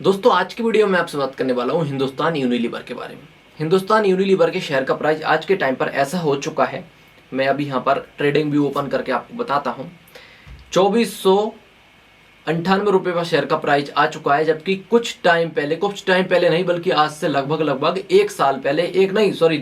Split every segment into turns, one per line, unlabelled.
दोस्तों आज की वीडियो में आपसे बात करने वाला हूं हिंदुस्तान यूनिलीवर के बारे में। हिंदुस्तान यूनिलीवर के शेयर का प्राइस आज के टाइम पर ऐसा हो चुका है, मैं अभी यहां पर ट्रेडिंग व्यू ओपन करके आपको बताता हूं। 2498 रुपये का शेयर का प्राइस आ चुका है, जबकि कुछ टाइम पहले नहीं बल्कि आज से लगभग एक साल पहले,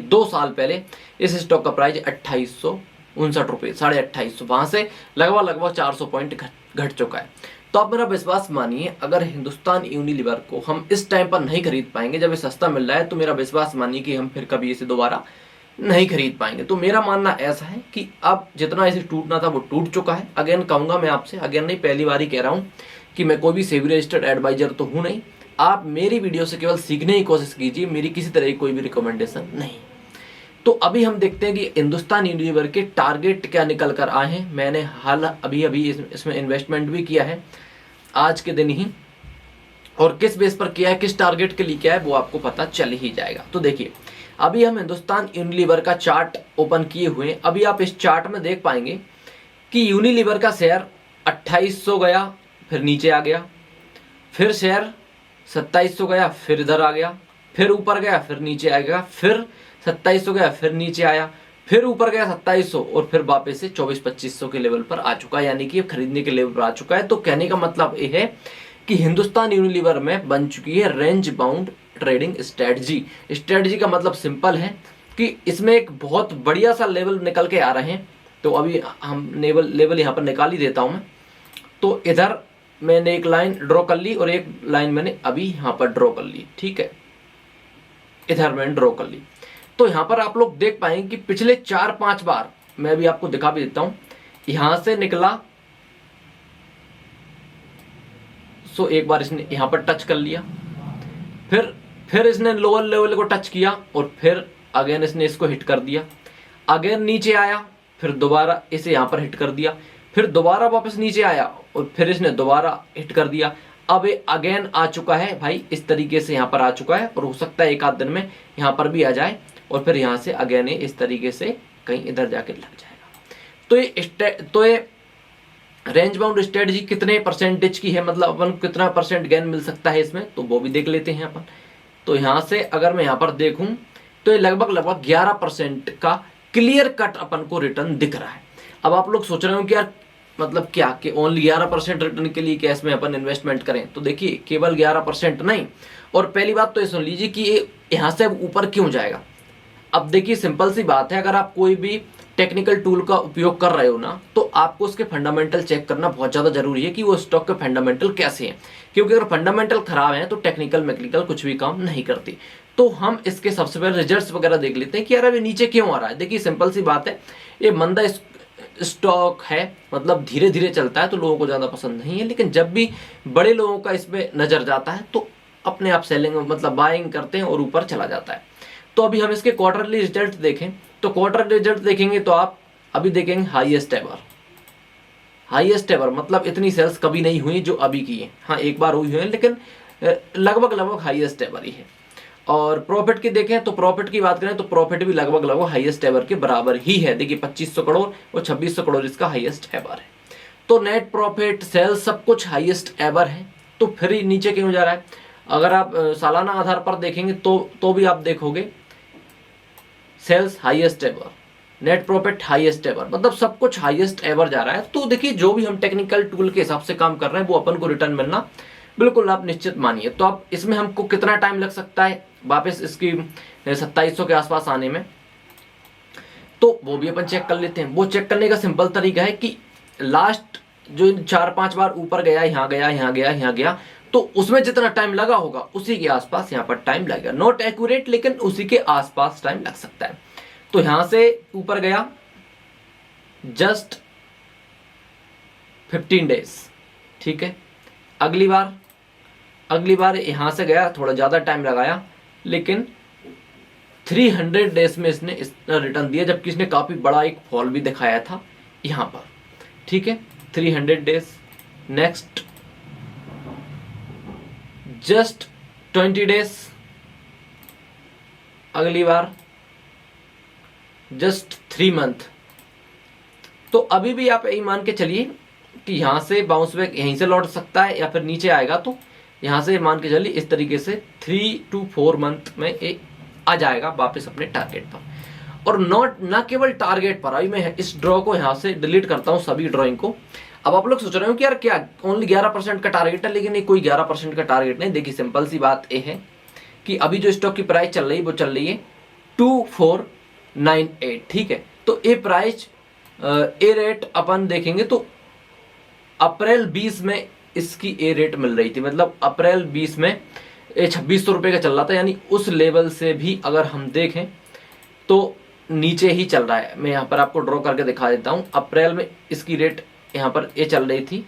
2 साल पहले इस स्टॉक का प्राइस 2859 रुपये, 2850, वहां से लगभग 400 पॉइंट घट चुका है। तो आप मेरा विश्वास मानिए, अगर हिंदुस्तान यूनिलीवर को हम इस टाइम पर नहीं खरीद पाएंगे, जब ये सस्ता मिल रहा है, तो मेरा विश्वास मानिए कि हम फिर कभी इसे दोबारा नहीं खरीद पाएंगे। तो मेरा मानना ऐसा है कि अब जितना इसे टूटना था वो टूट चुका है। अगेन कहूंगा मैं आपसे, अगेन नहीं, पहली बार ही कह रहा हूं कि मैं कोई भी सेबी रजिस्टर्ड एडवाइजर तो हूं नहीं। आप मेरी वीडियो से केवल सीखने की कोशिश कीजिए, मेरी किसी तरह की कोई भी रिकमेंडेशन नहीं। तो अभी हम देखते हैं कि हिंदुस्तान यूनिलीवर के टारगेट क्या निकल कर आए हैं। मैंने अभी इसमें इन्वेस्टमेंट भी किया है आज के दिन ही, और किस बेस पर किया है, किस टारगेट के लिए किया है, वो आपको पता चल ही जाएगा। तो देखिए, अभी हम हिंदुस्तान यूनिलीवर का चार्ट ओपन किए हुए हैं। अभी आप इस चार्ट में देख पाएंगे कि यूनिलीवर का शेयर 2800 गया, फिर नीचे आ गया, फिर शेयर 2700 गया, फिर इधर आ गया, फिर ऊपर गया, फिर नीचे आ गया, फिर 2700 गया, फिर नीचे आया, फिर ऊपर गया 2700, और फिर वापस से 2400-2500 के लेवल पर आ चुका है, यानी कि खरीदने के लेवल पर आ चुका है। तो कहने का मतलब ये है कि हिंदुस्तान यूनिलीवर में बन चुकी है रेंज बाउंड ट्रेडिंग स्ट्रेटजी का मतलब सिंपल है कि इसमें एक बहुत बढ़िया सा लेवल निकल के आ रहे हैं। तो अभी हम लेवल यहाँ पर निकाल ही देता हूँ मैं। तो इधर मैंने एक लाइन ड्रॉ कर ली और एक लाइन मैंने अभी यहाँ पर ड्रॉ कर ली, ठीक है, इधर मैंने ड्रॉ कर ली। तो यहां पर आप लोग देख पाएंगे कि पिछले 4-5 बार, मैं भी आपको दिखा भी देता हूं, यहां से निकला, सो एक बार इसने यहां पर टच कर लिया, फिर इसने लोअर लेवल को टच किया, और फिर अगेन इसने इसको हिट कर दिया, अगेन नीचे आया, फिर दोबारा इसे यहां पर हिट कर दिया, फिर दोबारा वापस नीचे आया, और फिर इसने दोबारा हिट कर दिया। अब ये अगेन आ चुका है भाई, इस तरीके से यहां पर आ चुका है, और हो सकता है एक आध दिन में यहां पर भी आ जाए, और फिर यहां से अगेन इस तरीके से कहीं इधर जाके लग जाएगा। तो ये रेंज बाउंड स्ट्रेटजी कितने परसेंटेज की है, मतलब अपन कितना परसेंट गेन मिल सकता है इसमें, तो वो भी देख लेते हैं अपन। तो यहां से अगर मैं यहां पर देखूं तो ये लगभग 11% का क्लियर कट अपन को रिटर्न दिख रहा है। अब आप लोग सोच रहे हो कि यार मतलब क्या कि ओनली 11% रिटर्न के लिए कैश में अपन इन्वेस्टमेंट करें, तो देखिए केवल 11% नहीं। और पहली बात तो ये सुन लीजिए कि ये यहां से ऊपर क्यों जाएगा। अब देखिए सिंपल सी बात है, अगर आप कोई भी टेक्निकल टूल का उपयोग कर रहे हो ना, तो आपको उसके फंडामेंटल चेक करना बहुत ज़्यादा जरूरी है कि वो स्टॉक के फंडामेंटल कैसे हैं, क्योंकि अगर फंडामेंटल खराब हैं तो टेक्निकल मैकेनिकल कुछ भी काम नहीं करती। तो हम इसके सबसे पहले रिजल्ट्स वगैरह देख लेते हैं कि यार अभी नीचे क्यों आ रहा है। देखिए सिंपल सी बात है, ये मंदा स्टॉक है, मतलब धीरे धीरे चलता है, तो लोगों को ज़्यादा पसंद नहीं है, लेकिन जब भी बड़े लोगों का इसमें नज़र जाता है तो अपने आप सेलिंग मतलब बाइंग करते हैं और ऊपर चला जाता है। तो अभी हम इसके क्वार्टरली रिजल्ट देखें, तो क्वार्टर रिजल्ट देखेंगे तो आप अभी देखेंगे हाईएस्ट एवर, मतलब इतनी सेल्स कभी नहीं हुई जो अभी की है। हाँ एक बार हुई है, लेकिन लगभग हाईएस्ट एवर ही है। और प्रॉफिट की देखें तो प्रॉफिट की बात करें तो प्रॉफिट भी लगभग हाईएस्ट एवर के बराबर ही है। देखिए 2500 करोड़ और 2600 करोड़ इसका हाईएस्ट एवर है। तो नेट प्रॉफिट, सेल्स, सब कुछ हाईएस्ट एवर है। तो फिर ही नीचे क्यों जा रहा है। अगर आप सालाना आधार पर देखेंगे तो भी आप देखोगे sales highest ever, net profit highest ever, मतलब सब कुछ हाईएस्ट एवर जा रहा है। तो देखिए जो भी हम टेक्निकल टूल के हिसाब से काम कर रहे हैं वो अपन को रिटर्न मिलना बिल्कुल आप निश्चित मानिए। तो आप इसमें हमको कितना टाइम लग सकता है वापस इसकी 2700 के आसपास आने में, तो वो भी अपन चेक कर लेते हैं। वो चेक करने का सिंपल तरीका है कि लास्ट जो 4-5 बार ऊपर गया, यहाँ गया, यहाँ गया, यहाँ गया, तो उसमें जितना टाइम लगा होगा उसी के आसपास यहाँ पर टाइम लगेगा। नॉट एक्यूरेट, लेकिन उसी के आसपास टाइम लग सकता है। तो यहां से ऊपर गया जस्ट 15 डेज, ठीक है। अगली बार यहां से गया, थोड़ा ज्यादा टाइम लगाया, लेकिन 300 डेज में इसने रिटर्न दिया, जबकि इसने काफी बड़ा एक फॉल भी दिखाया था यहां पर, ठीक है। 300 डेज, नेक्स्ट जस्ट 20 डेज, अगली बार जस्ट 3 मंथ। तो अभी भी आप यही मान के चलिए कि यहां से बाउंस बैक यहीं से लौट सकता है, या फिर नीचे आएगा तो यहाँ से मान के चलिए इस तरीके से 3 to 4 मंथ में ये आ जाएगा वापस अपने टारगेट पर। और ना केवल टारगेट पर, अभी मैं इस ड्रॉ को यहाँ से डिलीट करता हूँ सभी ड्रॉइंग को। अब आप लोग सोच रहे हो कि यार क्या ओनली 11% का टारगेट है, लेकिन ये कोई 11% का टारगेट नहीं। देखिए सिंपल सी बात ये है कि अभी जो स्टॉक की प्राइस चल रही है वो चल रही है 2498, ठीक है। तो ये प्राइस ए रेट अपन देखेंगे तो अप्रैल 20 में इसकी ए रेट मिल रही थी, मतलब अप्रैल 20 में ये 2600 रुपये का चल रहा था, यानी उस लेवल से भी अगर हम देखें तो नीचे ही चल रहा है। मैं यहाँ पर आपको ड्रॉ करके दिखा देता हूँ। अप्रैल में इसकी रेट यहाँ पर ये चल रही थी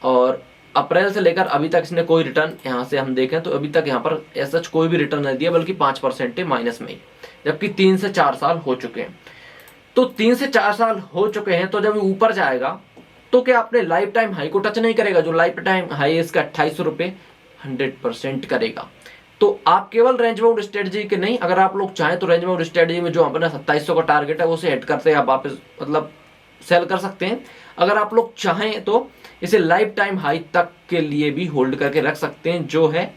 और अप्रैल से लेकर अभी तक इसने कोई रिटर्न, यहाँ से हम देखें तो अभी तक यहाँ पर ऐसा कोई भी रिटर्न नहीं दिया, बल्कि 5% माइनस में ही, जबकि 3 से 4 साल हो चुके हैं। तो 3 से 4 साल हो चुके हैं, तो जब ऊपर जाएगा तो क्या अपने लाइफ टाइम हाई को टच नहीं करेगा? जो लाइफ टाइम हाई है इसका 2800 रुपये 100% करेगा। तो आप केवल रेंज बाउंड स्ट्रेटजी के नहीं, अगर आप लोग चाहें तो रेंज बाउंड स्ट्रेटजी में जो अपना 2700 का टारगेट है उसे हिट करते आप वापस मतलब सेल कर सकते हैं। अगर आप लोग चाहें तो इसे लाइफ टाइम हाई तक के लिए भी होल्ड करके रख सकते हैं, जो है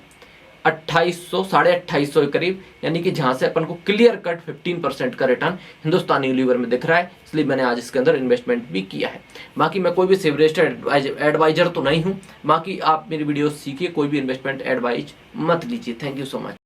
2800 2850 के करीब, यानी कि जहां से अपन को क्लियर कट 15% का रिटर्न हिंदुस्तान यूनिलीवर में दिख रहा है। इसलिए मैंने आज इसके अंदर इन्वेस्टमेंट भी किया है। बाकी मैं कोई भी सेवरेस्टेड एडवाइजर तो नहीं हूं। बाकी आप मेरी वीडियो सीखिए, कोई भी इन्वेस्टमेंट एडवाइज मत लीजिए। Thank you so much.